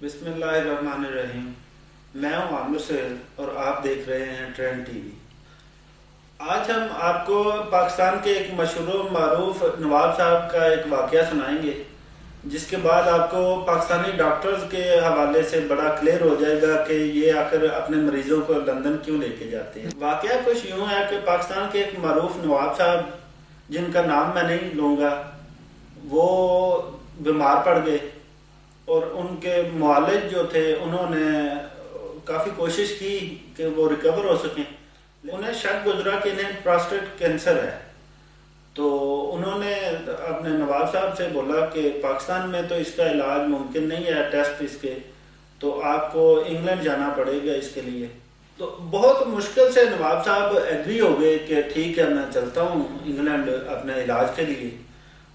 बिस्मिल्लाहिर्रहमानिर्रहीम। मैं हूं आमिर सैल और आप देख रहे हैं ट्रेंड टीवी। आज हम आपको पाकिस्तान के एक मशहूर मारूफ नवाब साहब का एक वाकया सुनाएंगे, जिसके बाद आपको पाकिस्तानी डॉक्टर्स के हवाले से बड़ा क्लियर हो जाएगा कि ये आखिर अपने मरीजों को लंदन क्यों लेके जाते हैं। वाकया कुछ यूं है कि पाकिस्तान के एक मारूफ नवाब साहब, जिनका नाम मैं नहीं लूँगा, वो बीमार पड़ गए और उनके मुआलिज जो थे उन्होंने काफ़ी कोशिश की कि वो रिकवर हो सकें। उन्हें शक गुजरा कि इन्हें प्रोस्टेट कैंसर है, तो उन्होंने अपने नवाब साहब से बोला कि पाकिस्तान में तो इसका इलाज मुमकिन नहीं है, टेस्ट इसके, तो आपको इंग्लैंड जाना पड़ेगा इसके लिए। तो बहुत मुश्किल से नवाब साहब एग्री हो गए कि ठीक है, मैं चलता हूँ इंग्लैंड अपने इलाज के लिए।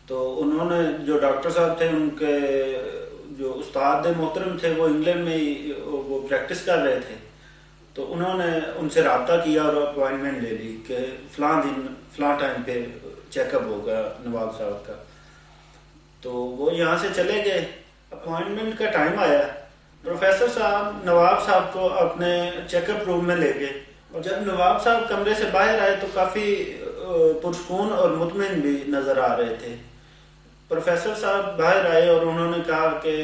तो उन्होंने, जो डॉक्टर साहब थे, उनके जो उस्ताद मोहतरम थे, वो इंग्लैंड में ही वो प्रैक्टिस कर रहे थे, तो उन्होंने उनसे रब्ता किया और अपॉइंटमेंट ले ली कि फ़लाँ दिन फ़लाँ टाइम पे चेकअप होगा नवाब साहब का। तो वो यहाँ से चले गए। अपॉइंटमेंट का टाइम आया, प्रोफेसर साहब नवाब साहब को अपने चेकअप रूम में ले गए, और जब नवाब साहब कमरे से बाहर आए तो काफ़ी पुरसकून और मुतमिन भी नज़र आ रहे थे। प्रोफेसर साहब बाहर आए और उन्होंने कहा कि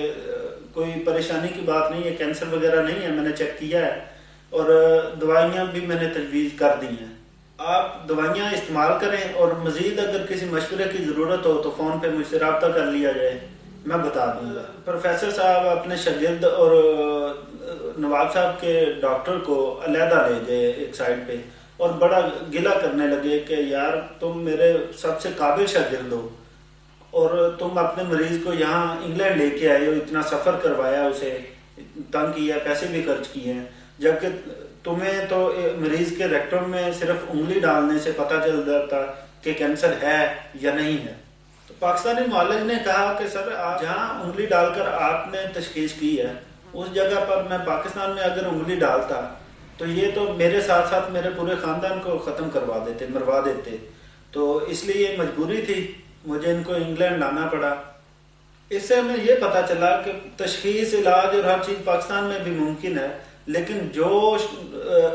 कोई परेशानी की बात नहीं है, कैंसर वगैरह नहीं है, मैंने चेक किया है और दवाइयाँ भी मैंने तजवीज़ कर दी हैं, आप दवाइयाँ इस्तेमाल करें और मज़ीद अगर किसी मशवरे की ज़रूरत हो तो फ़ोन पे मुझसे रब्ता कर लिया जाए, मैं बता दूंगा। प्रोफेसर साहब अपने शागिर्द और नवाब साहब के डॉक्टर को अलहदा ले गए एक साइड पे और बड़ा गिला करने लगे कि यार, तुम मेरे सबसे काबिल शागिर्द हो और तुम अपने मरीज को यहाँ इंग्लैंड लेके आए हो, इतना सफ़र करवाया, उसे तंग किया, पैसे भी खर्च किए हैं, जबकि तुम्हें तो मरीज के रेक्टम में सिर्फ उंगली डालने से पता चल जाता कि कैंसर है या नहीं है। तो पाकिस्तानी मुआलिज ने कहा कि सर, जहाँ उंगली डालकर आपने तशखीस की है, उस जगह पर मैं पाकिस्तान में अगर उंगली डालता तो ये तो मेरे साथ साथ मेरे पूरे ख़ानदान को ख़त्म करवा देते, मरवा देते। तो इसलिए मजबूरी थी, मुझे इनको इंग्लैंड लाना पड़ा। इससे हमें ये पता चला कि तशखीस, इलाज और हर चीज़ पाकिस्तान में भी मुमकिन है, लेकिन जो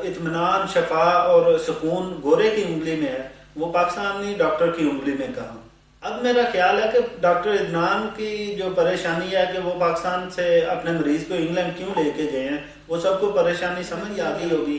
इत्मीनान, शफा और सुकून गोरे की उंगली में है, वो पाकिस्तानी डॉक्टर की उंगली में कहाँ। अब मेरा ख्याल है कि डॉक्टर इदनान की जो परेशानी है कि वो पाकिस्तान से अपने मरीज को इंग्लैंड क्यों लेके गए हैं, वो सबको परेशानी समझ आ गई होगी